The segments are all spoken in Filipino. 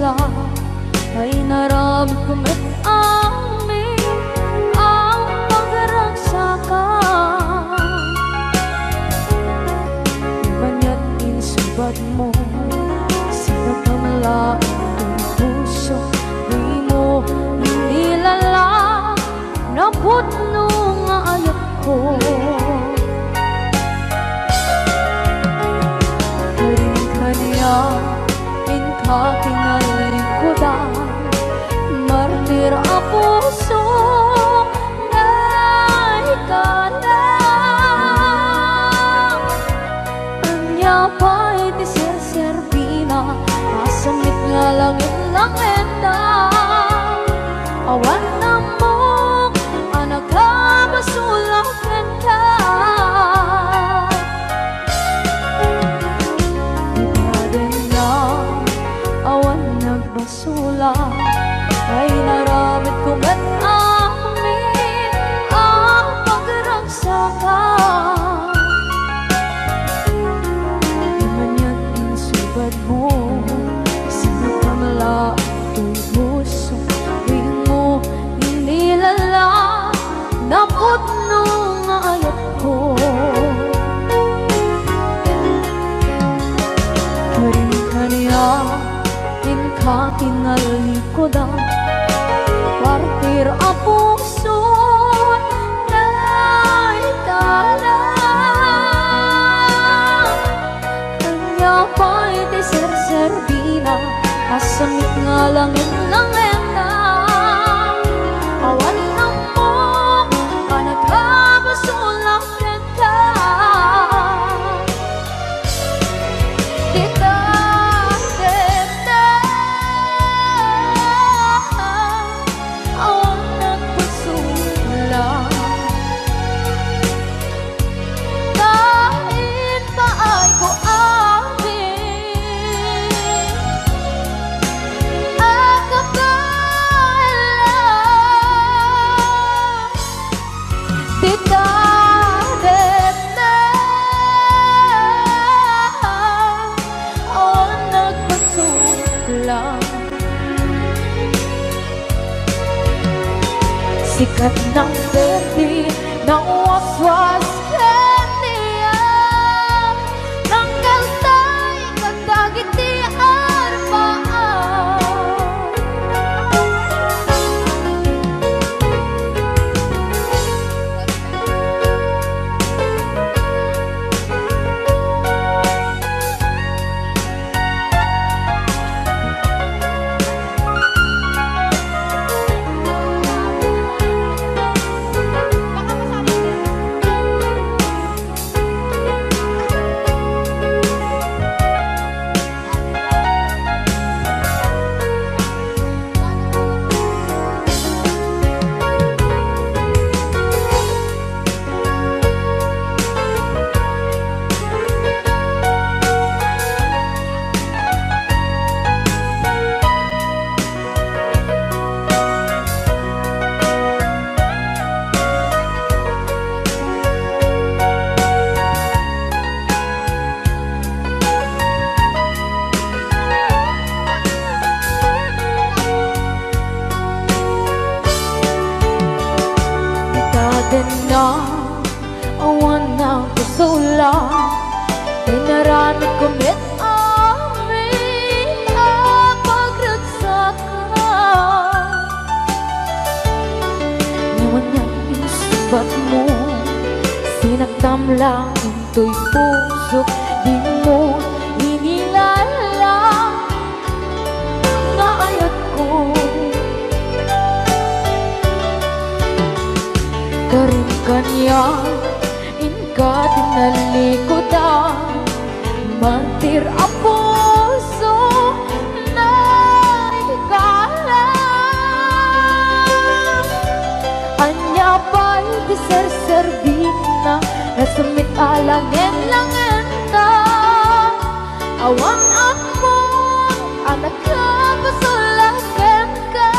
basula ay naramit ko met amin ang pagragsakan. Banya't insubad mo sa pagkamalain ng puso, di mo inilala na putno nga ayat ko. Kinalikudan, martir ang puso na ikalang. Anya pa'y di serservina, masamit nga langit lang enda. Awan na mo, anak ka basulak enda. Basula ay naramit ko met amin ang pagragsakan. Di man yan insubad mo sa pagkamalain puso, di mo inilala na putno nga ayat ko. Karin kaniya kinalikudan, partir ang puso na ikalang. Kanya pa'y di serservina, asamit nga langit lang enda. Awan na mo, anak ka basulak enda. Sikat ng berde ng waswas kaniya, ng kaltay kagdagit di arbaan. Na awan na basula, inaramit ko met amin ang pagragsakan. Ngayon na insubad mo, sinaktam lang ito'y puso, di mo inilala na ayat ko. Karin kanya inka tinalikudan, martir ang puso na ikalang. Anya pa'y di serservina, nasamit alangin lang enda. Awan ako, anak ka basulak enda.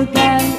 Biar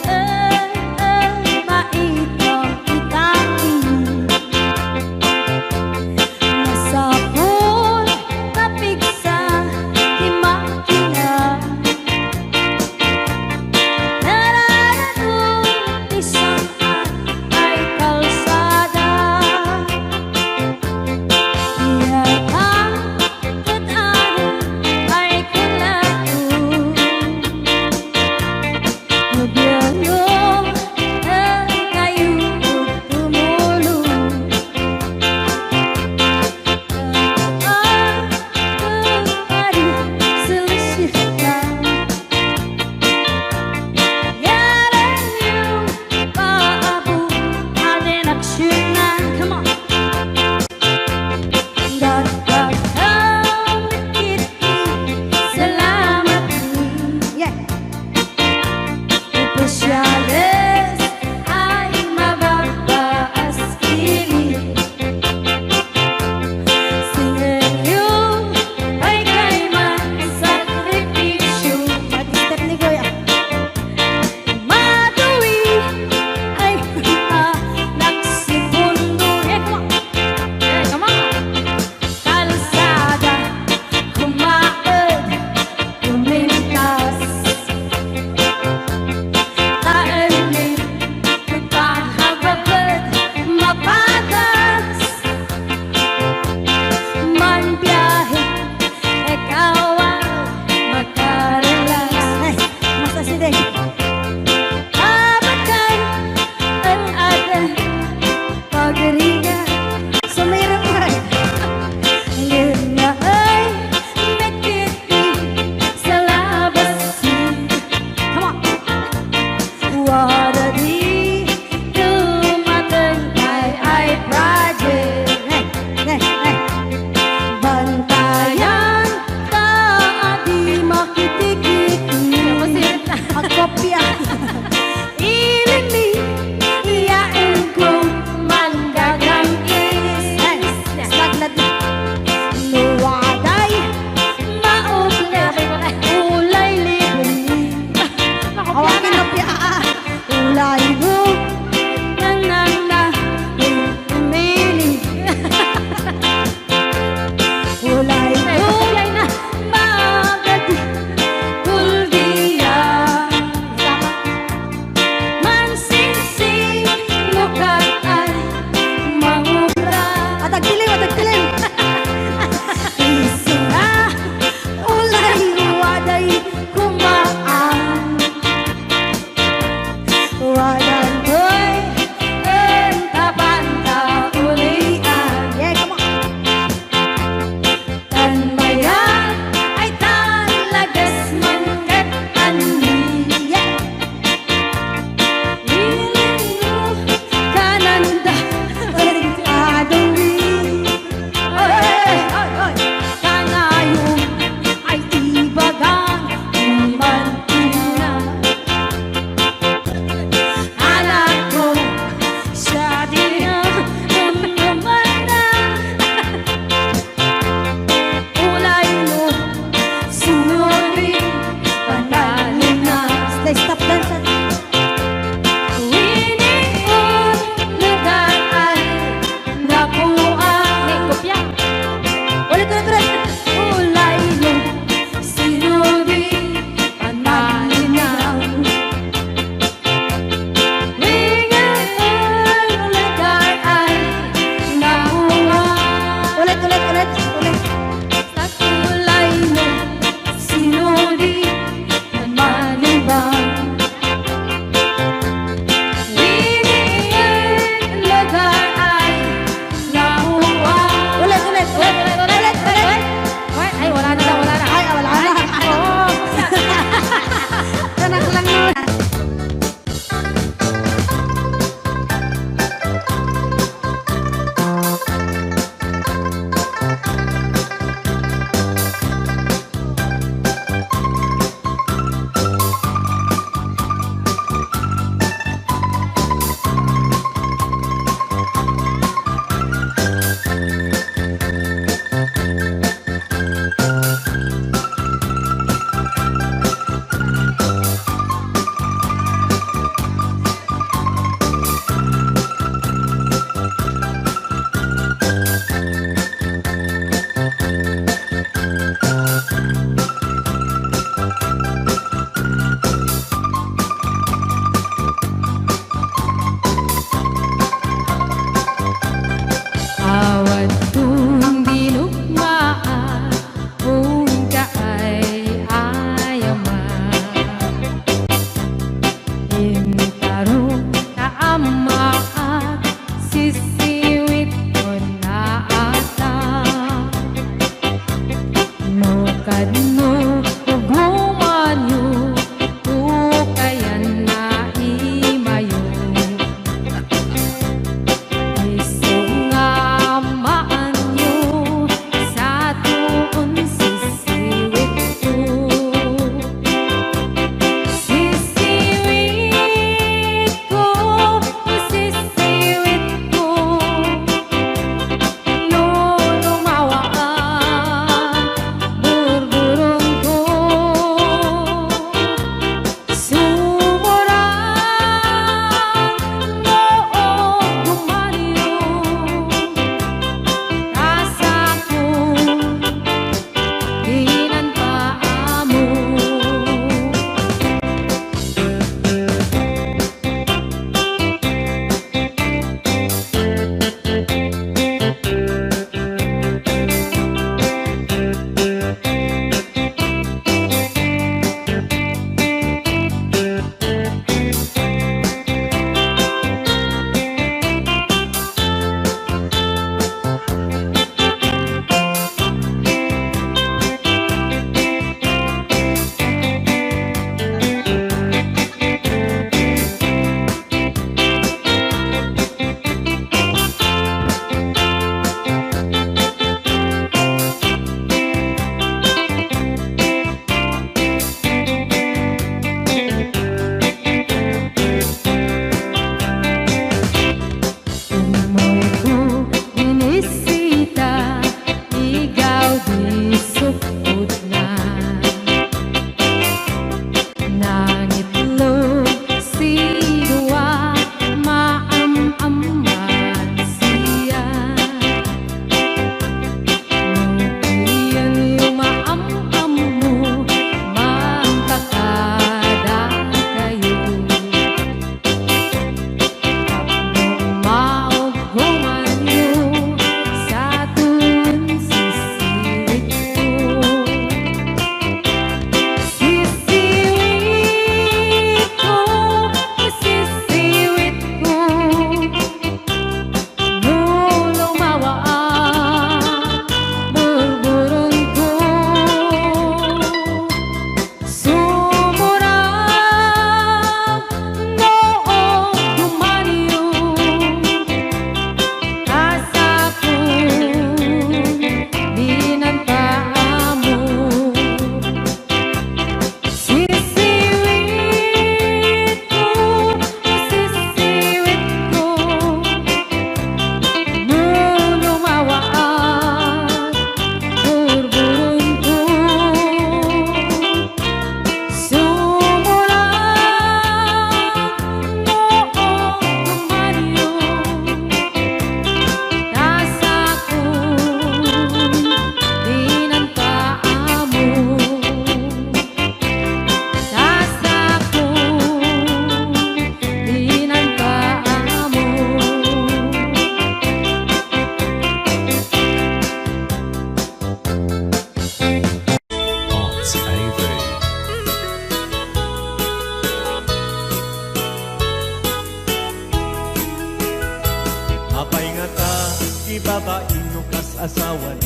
babaeng kas asawan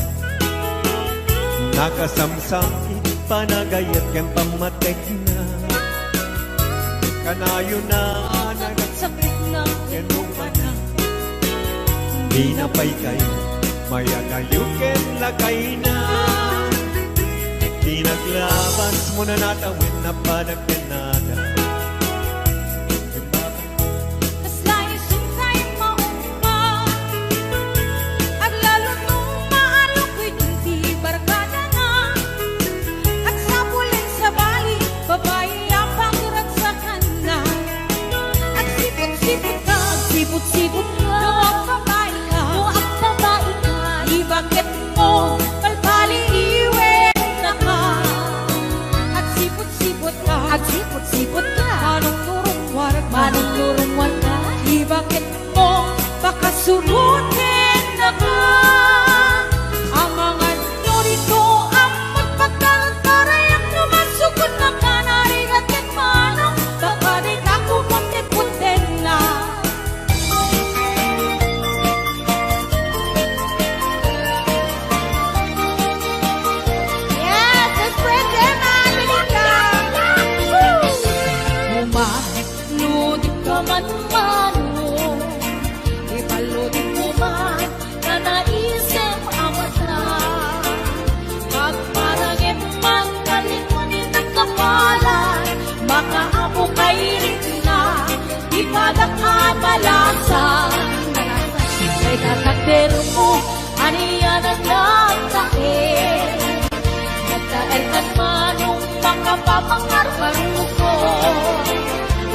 nakasamsam panagayat kang pamatek na kanayo na Sakit na kenong mana di na pay kayo maya kayo ken lakay na di naglabas mo na natawin na panagkanada Sipot-sipot ka, muang babae ka, di bakit mo palpali iwen na ka. At sipot-sipot ka, manong nurong warga, di bakit mo pakasurutin na ka. Ang mga norito ang magpagkalantaray ang numasukot na ka, narigat at manong, baka di ka kumuntit-puntin na. Man-mano, ipaludin mo man na naisip ang mata. Pagparangin man kalikunin ng kapalan, makaapo kay rin na ipadakan malasan. Kay katakder mo, aniyan ang nagtae. Nagtael kan manong makapapangarpan ko.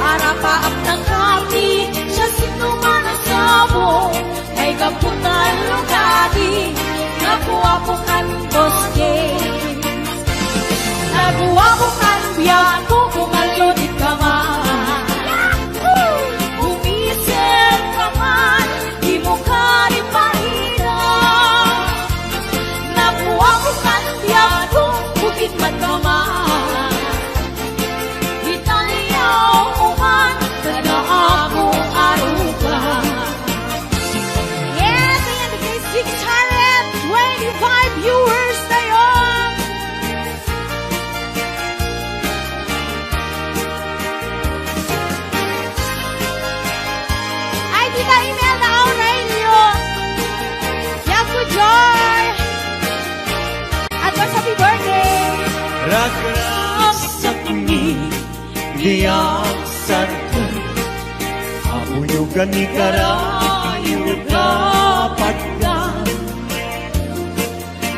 Arapaap ng hati, siya sinumanasabo. Ay kapunan lugadi, nakuha ko kan boske. Nakuha ko kan biyago, kumalodit ka man. Umisip ka man, di mo ka rin mahina. Nakuha ko kan biyago, bukit man ka man. Viewers ngayon. Ay, di na email na ako na inyo. Yaku Joy. Advance happy birthday. Rag-rag sa kuni diyak sarkan Auyugan ni karayo dapat ka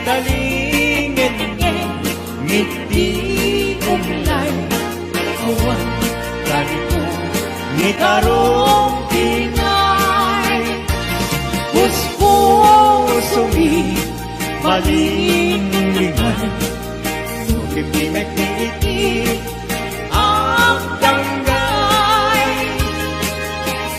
Dalingin ngiti umlay Awan kanito ni karong tinay Puspusungi malinglingan Nukipimek ni iti ang tanggay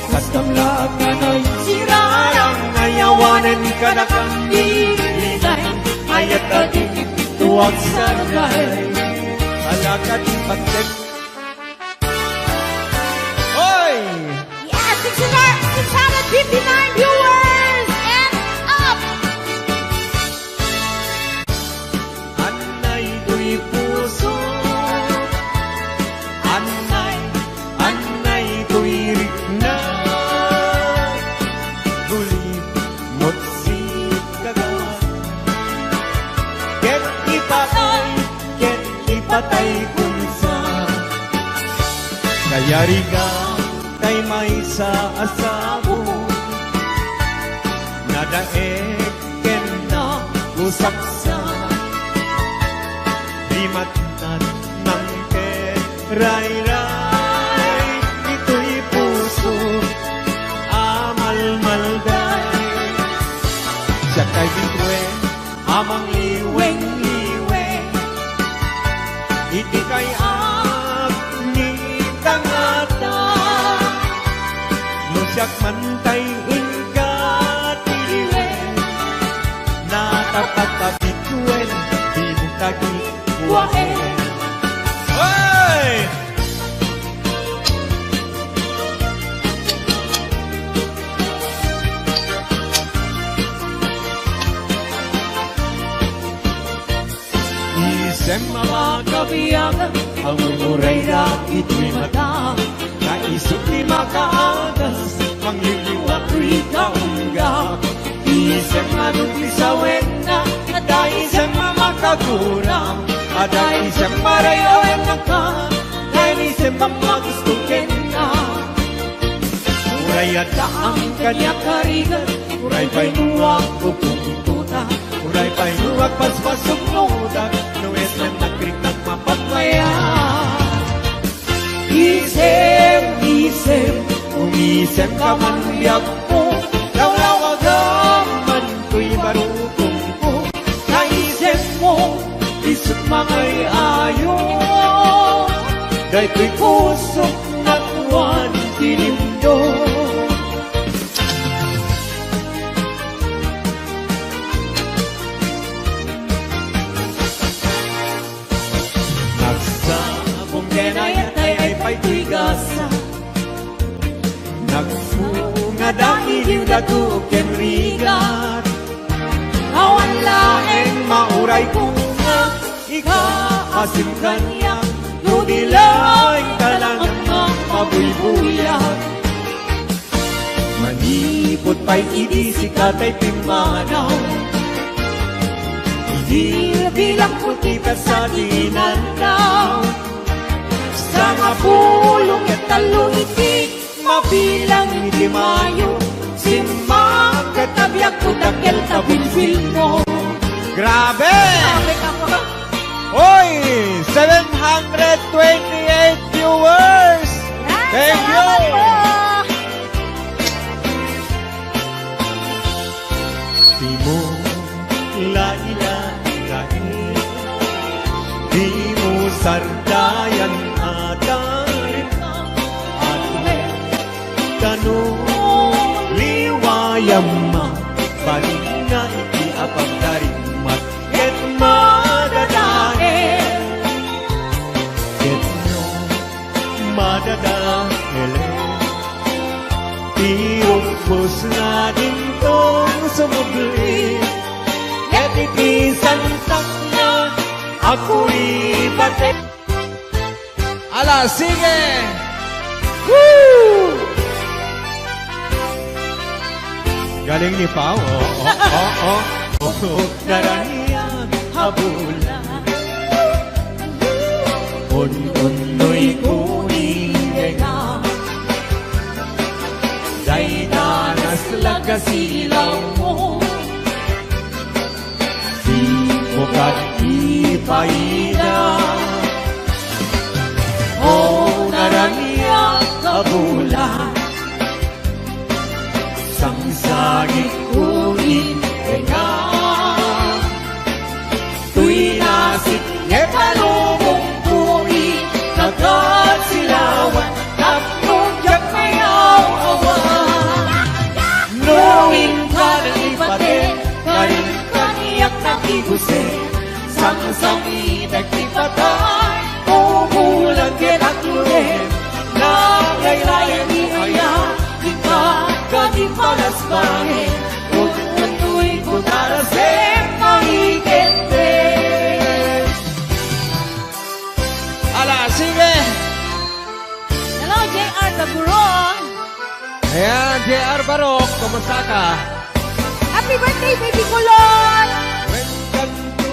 Kastamlaag na na'y sirarang Ayawanan ka na kang dilinay Ayat ating tuwag sargay Alakad pagkat Hoy! Yes, 659 viewers and up! Anay do'y puso Anay do'y rikna Gulib mo't si kagawa Ket ipatay kunsa Kaya riga kay may sa asabo Nadaek ken na usaksa Di matnat ng keray-ray Ito'y puso amal-malday Siya kay bitwen amang liweng-liweng Iti kay agni tangata Nusyak mantay ingkatiliwen Natapatapituen Binutagi kuwahen Hoy! payagan ang muray ra ito'y mata. Naisip di makaagas, mangliliwa ko'y kaunggap. Isang manuti sa wena, ada isang mamakagurang, ada isang marayawan na ka, dahil isang mamagustukin na. Muray ada ang kanya karigan, muray pa'y nuwag pupuntuta, muray pa'y nuwag paspasok nudag, nuwes na nagkrik ng mapagmaya. Isem, umisem ka man biyak mo, lawlawag man ko'y marupong ko. Naisip mo, isip mangay ayo, dahil ko'y kusok na tuwan tinindo. Nagsabong denayat ay pa'y ko'y gasa, nagfunga dahil yung datukin rigat. Awan laeng mauray kong nga, ikaasim kanya, nudilaing talangang mabuybuyan. Manipot pa'y idisi kata'y pimanaw, hindi bilang puti pa sa dinandaw. Sa nga pulong at talo iti, mabilang hindi mayo, simang katabiyak ko dakil tabilbil mo. Grabe! Hoy! 728 viewers! Thank you! Di mo lain-lain, di mo sardayan adarin, at tanong liwayam ma, balik na iti apang darimat, ket madadael, ket no madadael, tirumpos na din tong sumubli, ket iti santak na ako'y batik. Ala, sige! Woo! Galing ni Pao. Daranian habulan, un-unoy kuning nga, day danas lagasilaw mo, di mo katipaida. Oh, daranian habulan, sangsagit kuning nga, tuy nasik ngetalubong tui, nagasilawan, tatlong mayaw awan. Knowing ka ng ipatin, karin kaniyak na kigusin, sang-sangi nagtipatay, umulan kinakluhin, nangaylayan ni Aya, kami palas bahin, tutu'y kutarasem mahigente. Ala, sige! Hello, JR Taburo. Ayan, JR Barok, kumusta ka? Happy birthday, baby Kulon! When kanto,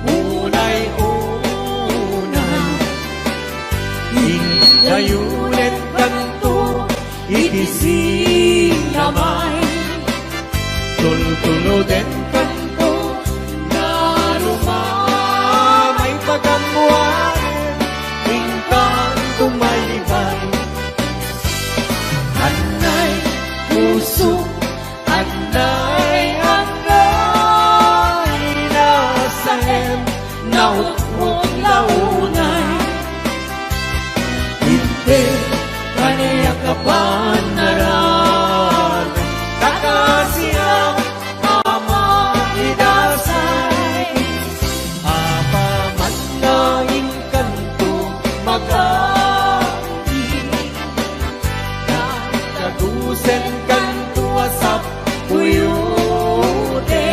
unay-unay, hingayulit kanto, itising namay, tultuluden kanto, na lumamay pagkamuanin, ingkang tumaybay. Anay, puso, anay, nasahem, naukmong launay, hindi, kaniyak kapan naran, kakasiyang ama idasay, apaman na inkanto magagi, nakagusen kanto asap uyude,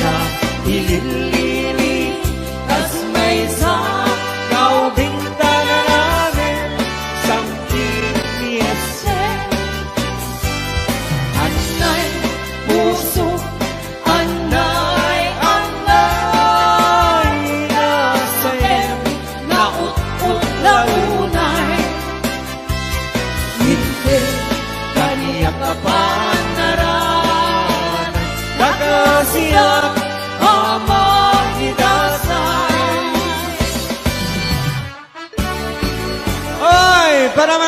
na ililili, tas may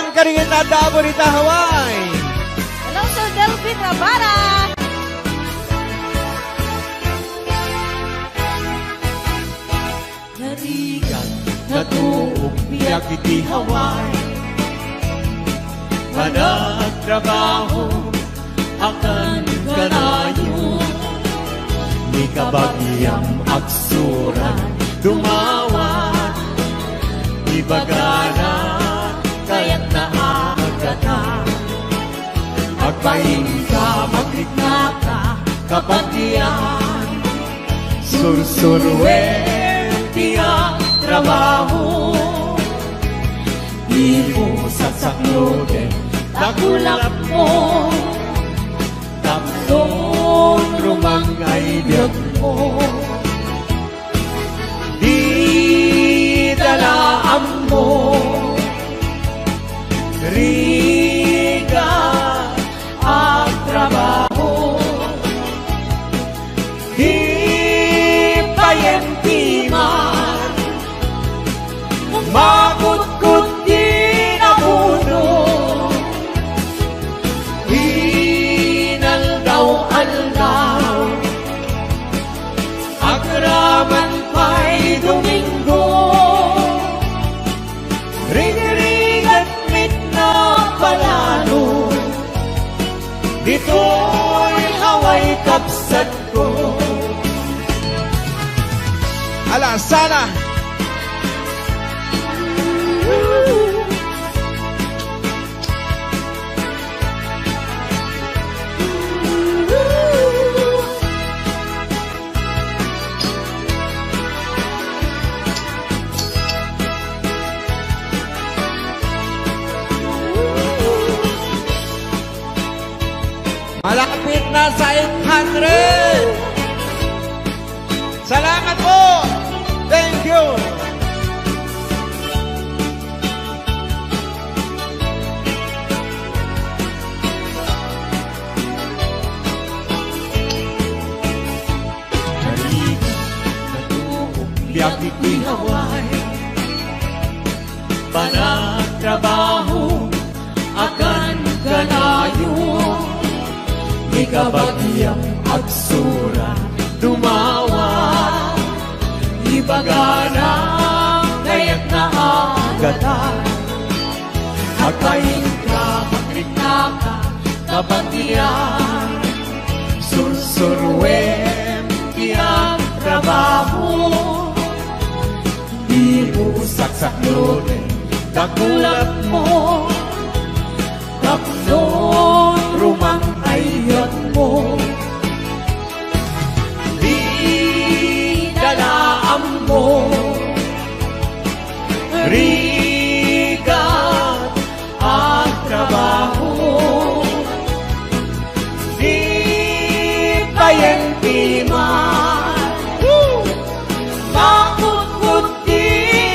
Bang Karingin na Daborita, Hawaii. Hello, Sir Delvin Rabara. Narigan na tuog biyak iti Hawaii. Panagtrabaho akan kanayo. Ni kabagyang aksuran dumawan. Ibagana kaya't naagatan. Agpahin ka, maglikna ka, kapagyan. Sursurwen tiyang trabaho. Ibo sa sakloden, takulap mo. Tapson rumangay biyag mo. Di dalaan mo. Riga ang trabaho. Di payentiman. Makut-kut di nabuno. Inaldaw-aldaw. Agraman pa'y Domingo. Ring-ring at mitna palalo. Dito'y haway kapsat ko. Ala, sana! Malapit na sa 800! Salamat po! Thank you! Biyak iti Hawaii. Panagtrabaho akan kanayo. Ikabagyang agsura dumawa. Ibagana kaya't naagatan. Agpahin ka, maglikna ka, kapagyan. Sursurwen tiyang trabaho. Saksaklodin, dakulat mo. Tapnon, rumang ayat mo. Di dalaan mo. Rigat ang trabaho. Di payentiman. Makut-kut di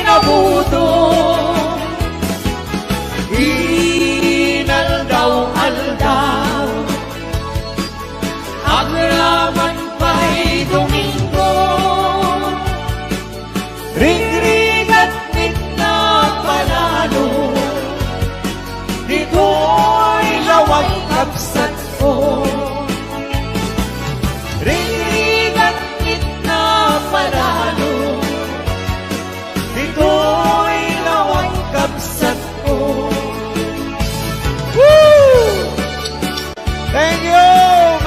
nabuto. Inaldaw-aldaw. Agraman pa'y Domingo. Ring-ring at mitna palalo. Dito'y lawag kapsat ko. Ring-ring at mitna palalo. Dito'y lawag kapsat ko. Woo! Thank you!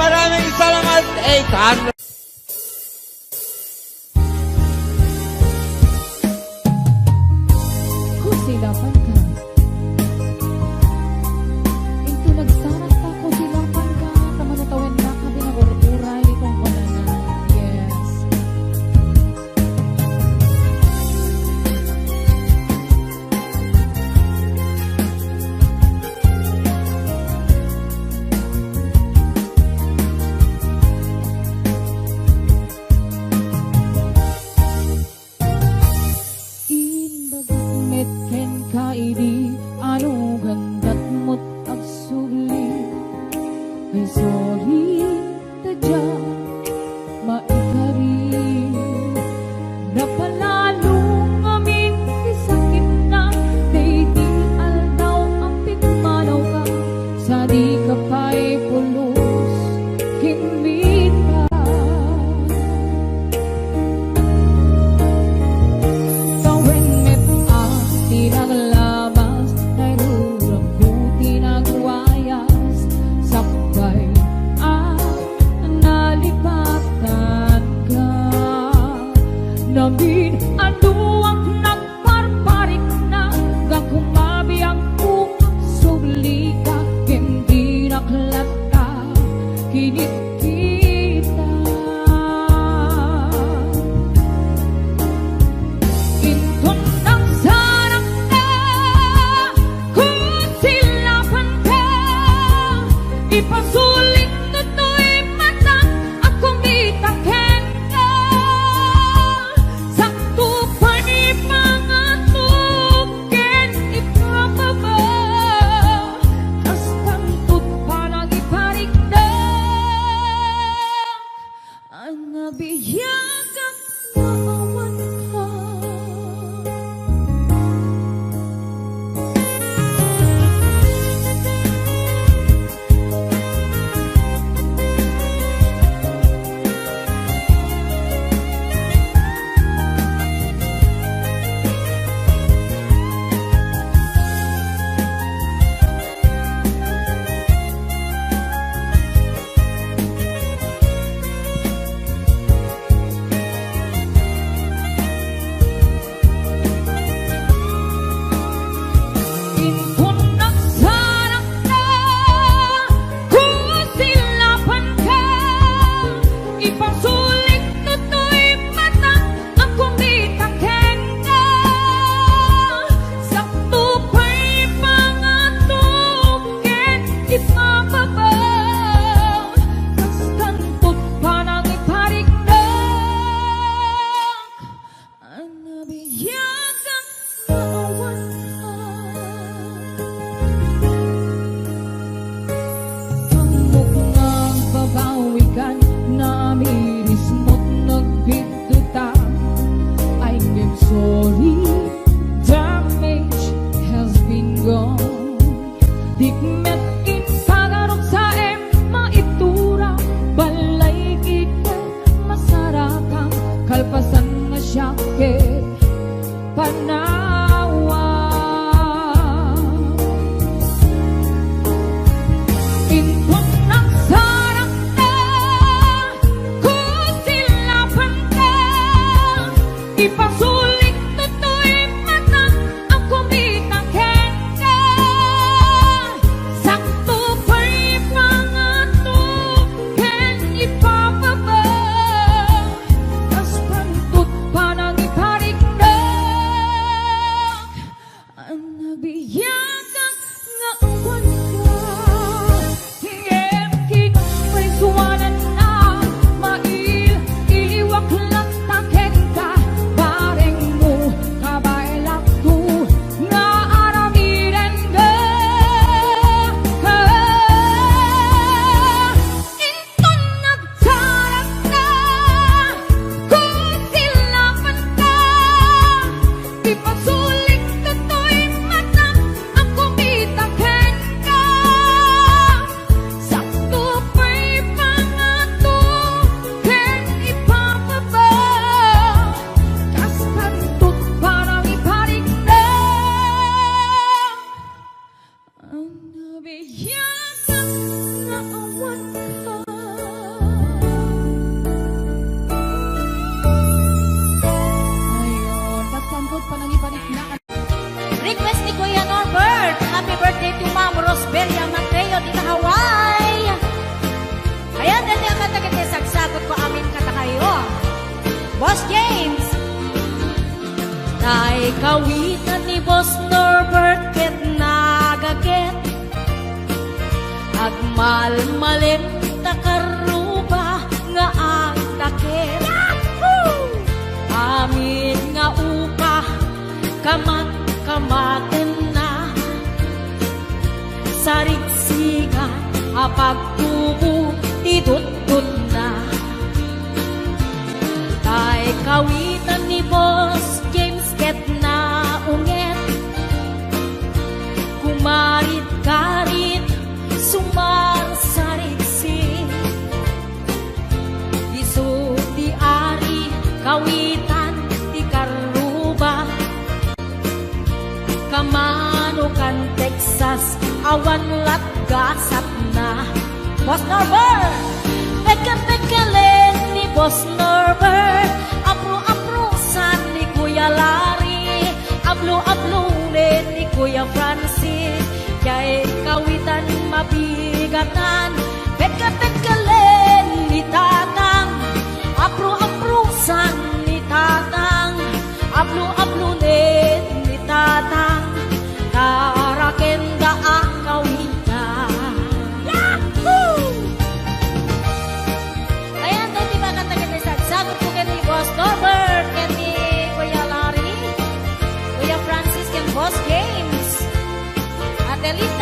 Maraming salamat, 800! Kusilapan ka. Ito nagsarat pa ko sila. kinit kita. Inton ang sarap na kung silapan ka, ipasulit to'y matang akong itaken ka. Sakto pa ni mga tuken ipapaba, tas tantod pa nang iparigdag. Ang nabiyag at naawan ka. Inton ang sarap na kung silapan ka, ipasulit to'y matang akong itaken ka. Sakto pa'y mga tuken ipapaba, tas tantod pa nang iparigdag. Ang nabiyag at naawan ka. Amok ngang babawikan na miris mo't nagbigdutan. I'm sorry, damage has been gone. Dikmet in pagarok sa maitura, balay kita masarakang kalpasan nga syakit panawa. Inton ang sarap na kung silapan ka, ipasulit to'y matang akong itaken ka. Sakto pa'y mga tuken ipapaba, tas tantod pa nang iparigdag. Ang nabiyag at naawan ka. Ngem may suwanan na iliwak lang taken ka. Bareng mo kabailak ko nga aramiren ka. Inton nagtarap na kung silapan ka, ipasulit to'y matang akong itaken ka. Sakto pa'y mga tuken ipapaba, tas tantod pa nang iparigdag. Ang nabiyag at naawan ka. Ayun, tas tantod pa nang iparigdag. Request ni Kuya Norbert. Happy birthday to Ma'am Rosbelia Mateo dito Hawaii. Ayan, dati ang katagit sagsagot ko amin kata kayo. Boss James. Tay kawitan ni Boss Norbert ket nagaget. Agmalmalin takaruba nga ang takit. Amin nga upa kamat-kamaten na, sarigsigan apagtubo idut-dut na. Tay kawitan ni Boss James ket na unget, kumarit-karit sumarsarigsig. Isu di ari kawitan di karuba, kamanukan Texas awan lat gasat na. Boss Norbert, peka-pekalen ni Boss Norbert, apro-aprosan ni Kuya Larry, ablo-ablunin ni Kuya Francis, kay kawitan mabigatan, peka-pekalen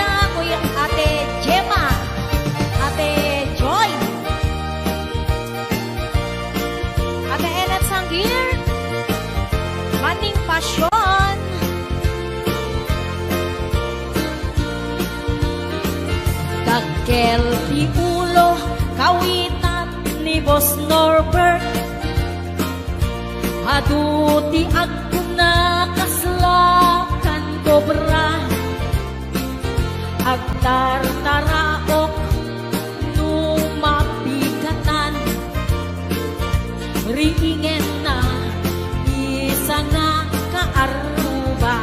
Erna, Kuya Ate Gemma, Ate Joy, Ate Enet Sanggir, Maning Pasyon, Kagkel di ulo, kawitan ni Boss Norbert, aduti agkuna kaslakan kobra, agtartaraok numapikatan, riingen na isa nga kaaruba,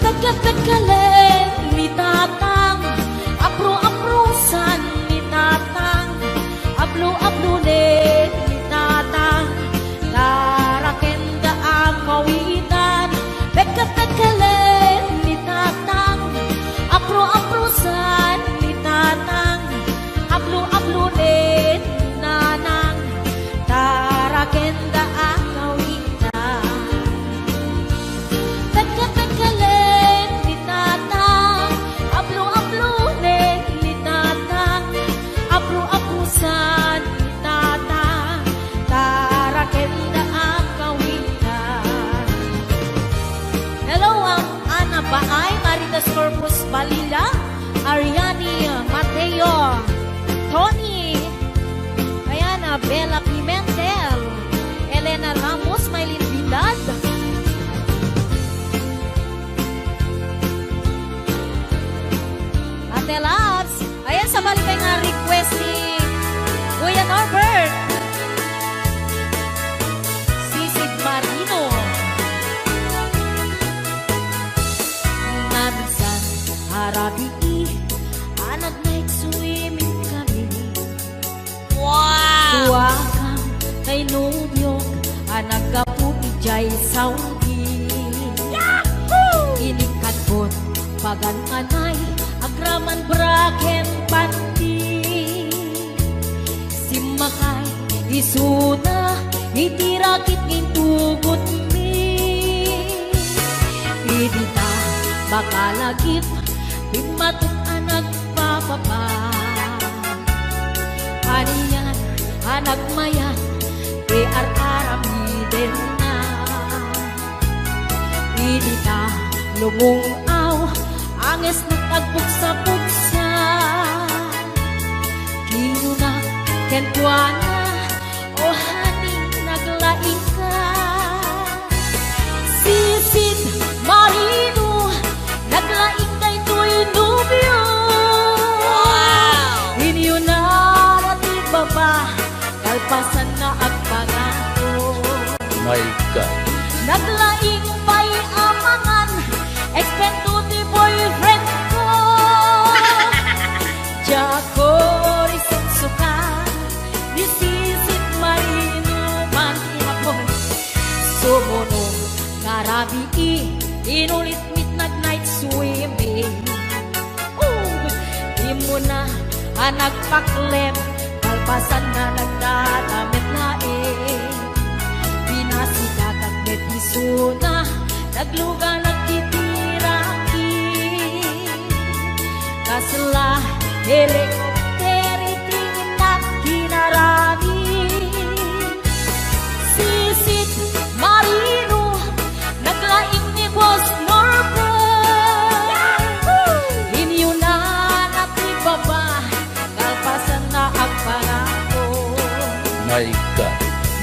tagkatagkalen ni tatang, apro-aprosan ni tatang, ablo-ablunin ni tatang, tarakenda ang kawitan, tagkatagkalen ni tatang, apro-aprosan ni tatang, ablo-ablunin ni nanang, tarakenda ang kawitan, tagkatagkalen ni tatang, ablo-ablunin ni tatang, apro-aprosan ni tatang, tarakenda ang kawitan. Hello, ang Ana Baay, Maritas Corpus Balila, Ariani Mateo, Tony, Ayana Bella Pimentel, Elena Ramos, Maylin Bilad, Ate Labs. Ayan, sa balik nga request ni Kuya Norbert, Sisid Marino. Naminsan, harabi anak night swimming kami. Wow! Tuwakang kay Nubyok, anak kapu ijay Saudi. Yahoo! Inikadbot, pagan anay, agraman braken panti. Simakay, isuna, itirakit intugot mi. Idita, bakalagip, bimatok anak papapa. Aniyan, anak mayan, aramiden na. Idita, lumungaw, anges nagtagbog sa pugsa. Kinunak, kentwana, o haning naglaing ka. Sisid Marino, naglaing kay to'y nubyo. Wow! Inyo na natin baba, kalpasan na ang pangako. My God. Naglaing pa'y amangan, ekspento ni boyfriend ko. Jako risuksuka, nisisit Marino man ihapon. Sumunod, karabi inulit midnight night swimming. Di mo na nagpaklem, kalpasan na nagdadamit na Pinasikat at betisuna, nagluga nagtitiraki. Kasla, helikopteri tingin at kinarami. Sisit Marino, naglaing ni Boss Norbert. Inyo na natibaba, kalpasan na ang pangako. My God.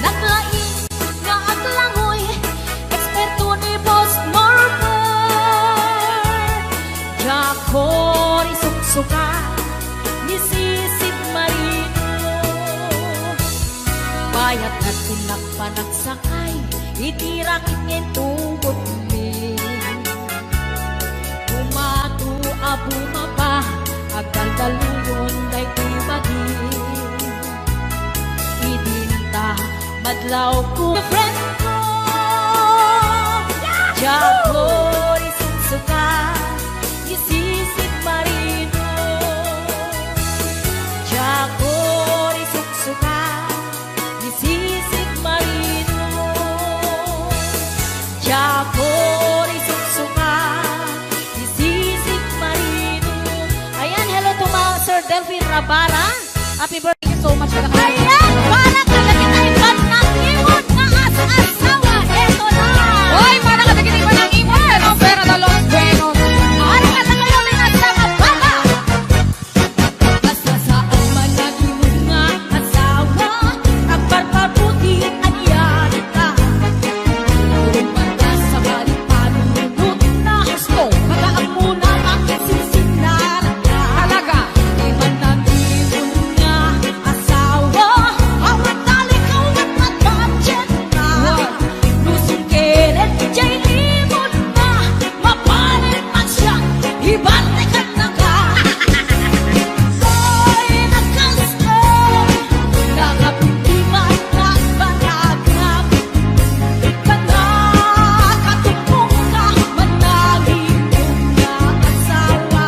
Naglaing nga aglangoy, eksperto ni Boss Norbert. Jako risuksuka, nisisit Marino. Bayat at pinagpanagsakay, itirakit ngayon tugot mi. Umatu abumaba, agad daluyon day ibagi. Idinta, madlaw ko friend ko. Jako risuksuka, nisisit Marino. Jako risuksuka, nisisit Marino. Jako risuksuka, nisisit Bara. Happy birthday, thank you so much. Ayan, para kadagit ay ban ng imon nga as-asawa. Eto na. Hoy, para kadagit iba ng imon. Ano, pero the Los Buenos. Para kadagayon ay nasa mababa. Basta saan man ang imon nga asawa, nagbarbabuti ang yari ka. Umanda sa balik panunod na gusto, magaang muna ang sisinara ka. Talaga. Di man ang imon nga asawa, awat talikaw at matbudget ka. Lusong keret, jay limon na, mapalit man siya, ibalikan na ka. Soy nagkastay, nakapitiman na baragap. Nakakatumpong ka, manangin nga asawa.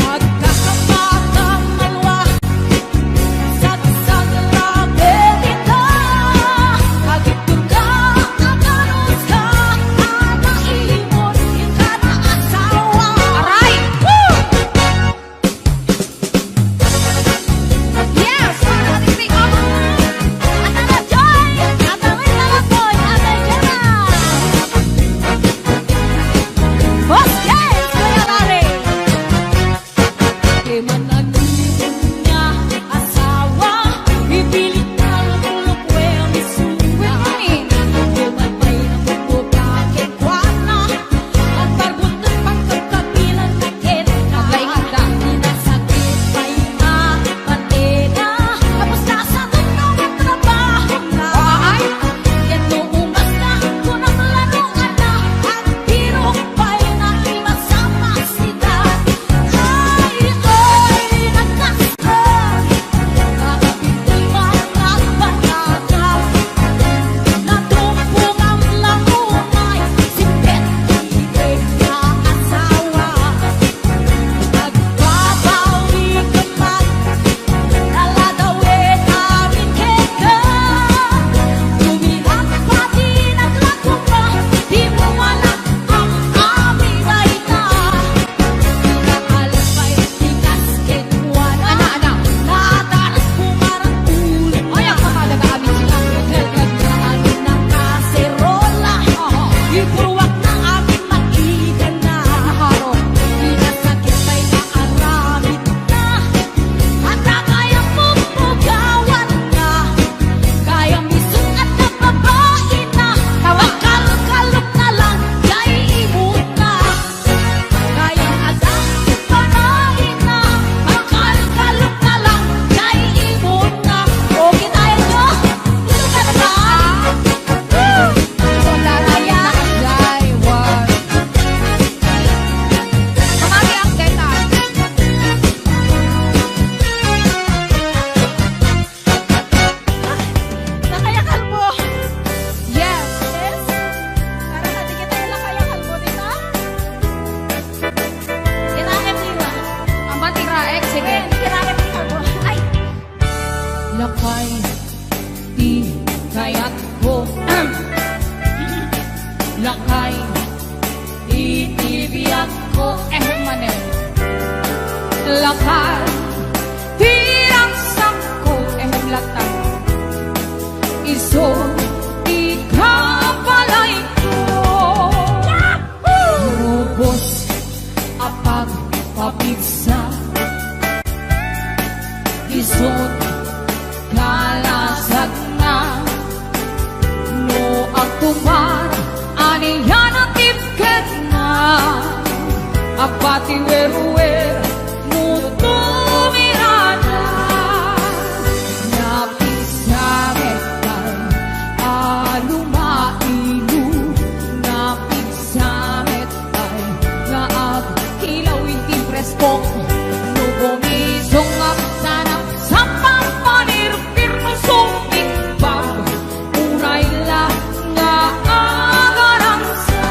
Magkakabatang malwa, sagsag labi dito. Agito ka, agaros ka, anaimon ka na asawa. Aray! Woo! Yes, para kadagit iba. Atara Joy! Atawin na lang po, Ate Jenna! Boss James, Kuya Larry! Di man nag-ibon niya asawa, ipilit na lulok well isuna. Di man may nagpupagin kwa na, at barbutan pagkakabilan na kena. Inasakit pa'y patena, tapos nasa tunong at trabaho na. Ito umas na, kunang laruan na, at hirok pa'y nakimasama sila. Ay, nagkasal, nakapitiman at banagap. Natumpong ang lamunay, simpet-ibig na asawa. Nagbabawi ka man, naladawin amin keka. Tumilat pa din at lakuma, di mo alam ang aming baita. Pinaalpay, tigas kenwana, nataras pumarang ulit na. Ay, ang mahalaga amin sila. Naglagaan ng kaserola, ipurwak na aming mag-ida na. Pinasakit pa'y naaramid na, at kayang pumugawan na. Kayang misong at nababain na, makalkalok na lang, kay imot na. Kayang agang panahin na, makalkalok na lang, kay imot na. Okay tayo nyo? Ito ka na ba? Wala na yan. Jai, war. Kamari ang teta. Nakayakal mo. Yes. Yes? Para natin kita yung nakayakal mo, di ba? Tirahem niwa. Ang matiraek, sige. Tirahem niwa mo. Ay! Lakay, di kaya't ko. Lakay, itibiyat ko. Manen. Lakay, tirang sangko. Latang. Iso, ikapalay ko. Rubos, apag, papigsa. Isot, kalasag na. No, ang tumar, aniyan ang tipket na. Apati wer-wer, muto mirana. Napisamet kay alumailu. Napisamet kay naag kilaw iti presko. No bumisong at sanap sa pampanirpir mo sumigbag. Uray lang nga agarang sa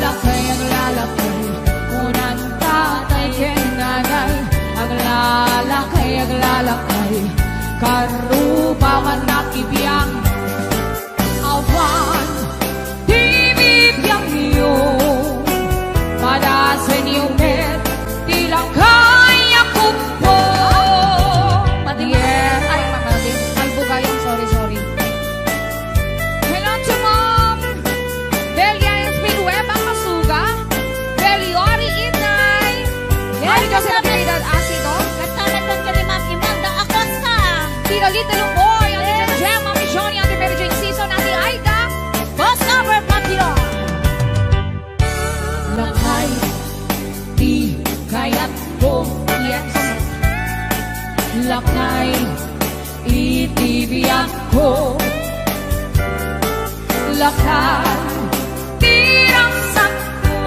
aglalakay, unan tatay kenanay. Aglalakay, karubawan na kibiyang awan, di bibiyang niyo, padasan yung net, di lang ka Lolita Lumboy, Ate Jem, Mami Johnny, Ate Mary Jane Season, Ate Aida. Boss Cover Papillon. Lakay, di kaya't ko, yes. Lakay, itibiyak ko. Lakay, tirang sakto.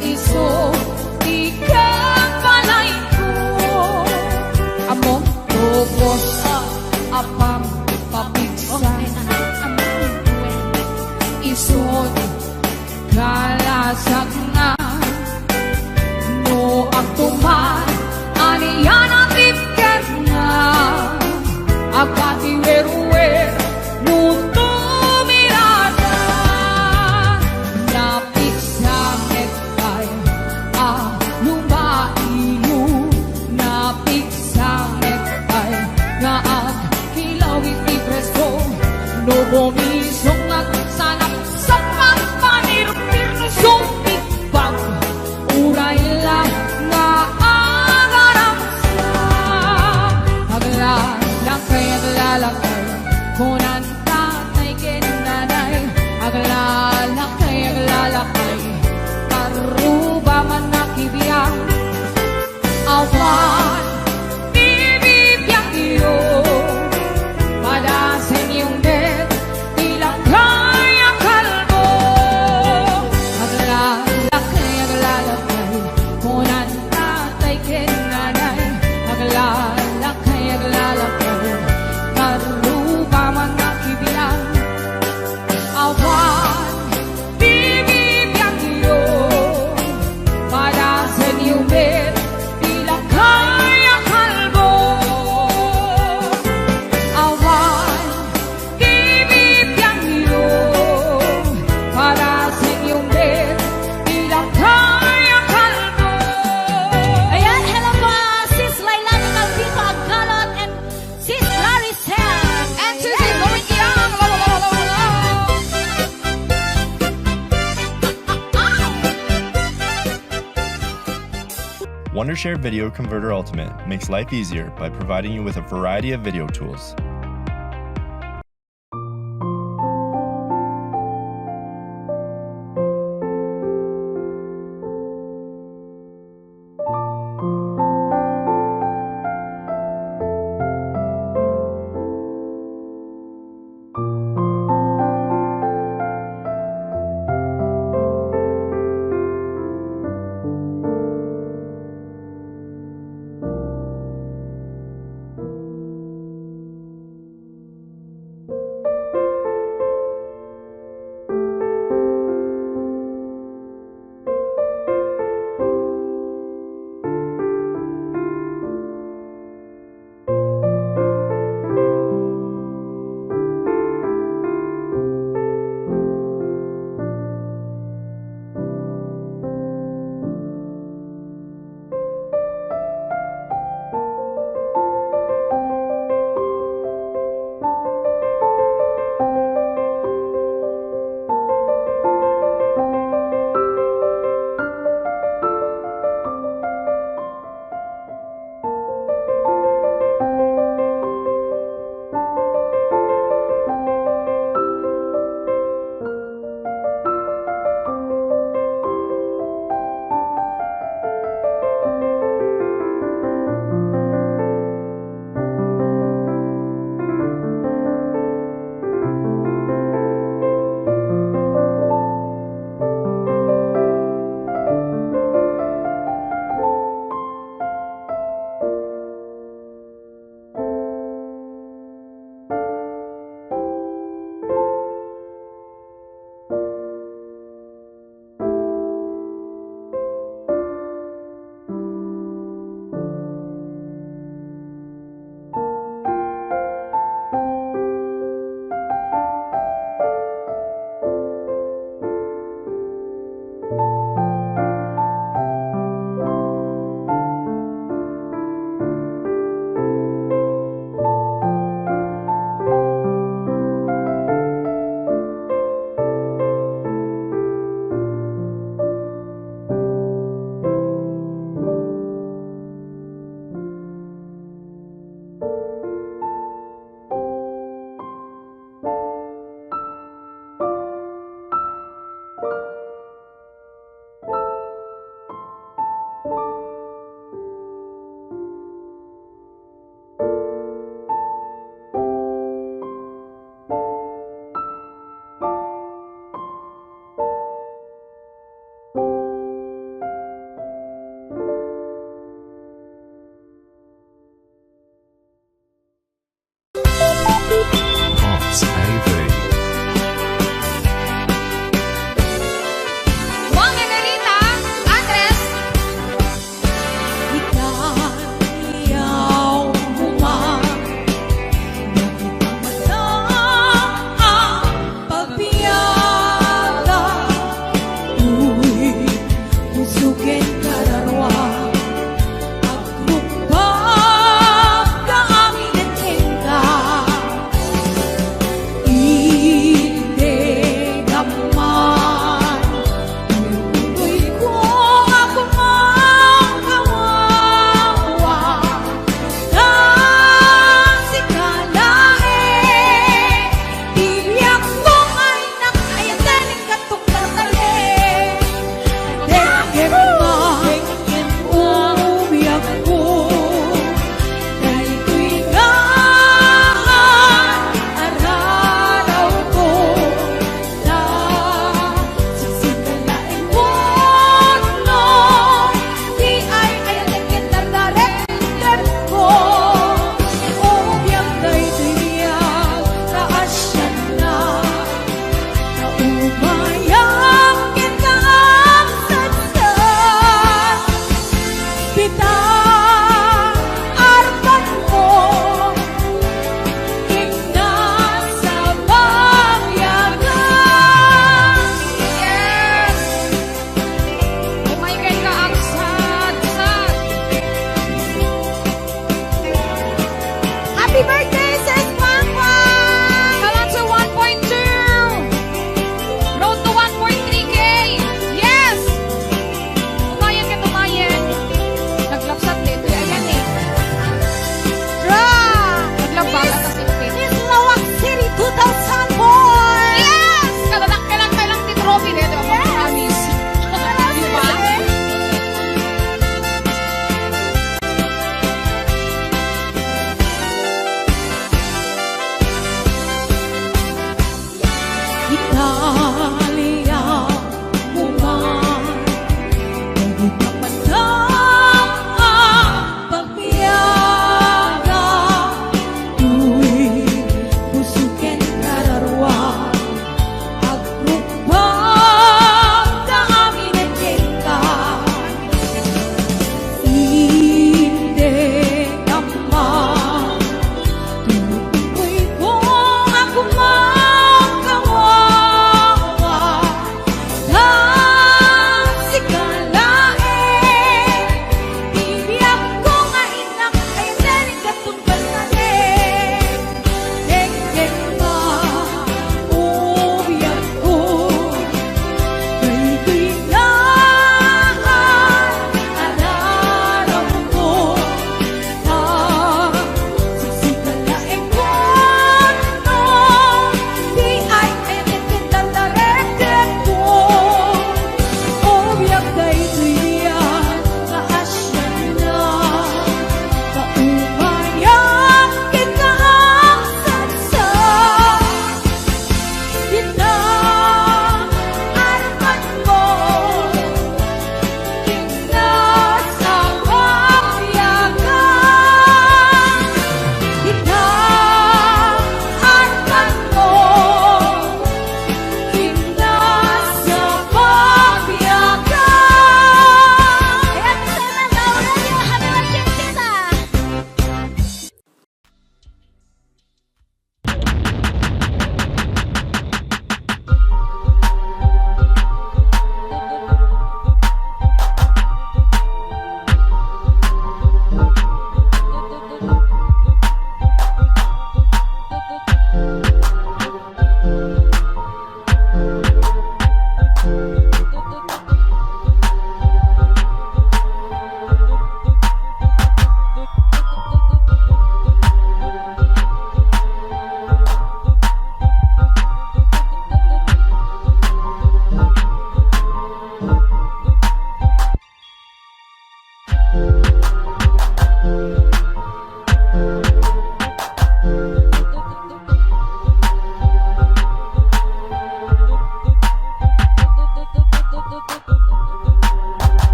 Iso, ikang palay ko. Among tubos sa apang papigsa. Isod, kalasag na. No ang tuman, aniyan ang tipker na. Agati weruwer, nuto mirada. Napit sa nekay, lumaiyo. Napit sa nekay, nga ang kilawit ni Presto. No bumisong at sanap sa pagpanirupir no sumpit bag. Uray lang nga agarang sa aglalakay, aglalakay kunan tatay kinanay. Aglalakay, aglalakay karuba man nakibiyang awan bibibiyang iyo. Padasin yung bed, ilang kaya kalbo. Aglalakay, aglalakay kunan tatay kinanay. Aglalakay, aglalakay karuba man nakibilang awan bibibiyang iyo. Padasin yung bed, ilang kaya kalbo. Awan bibibiyang iyo. Padasin yung bed, ilang kaya kalbo. Ayan, hello po, Sis Lailani Calvito Aggalot and Sis Claricel. And Susie Lauren Young. Wondershare Video Converter Ultimate makes life easier by providing you with a variety of video tools.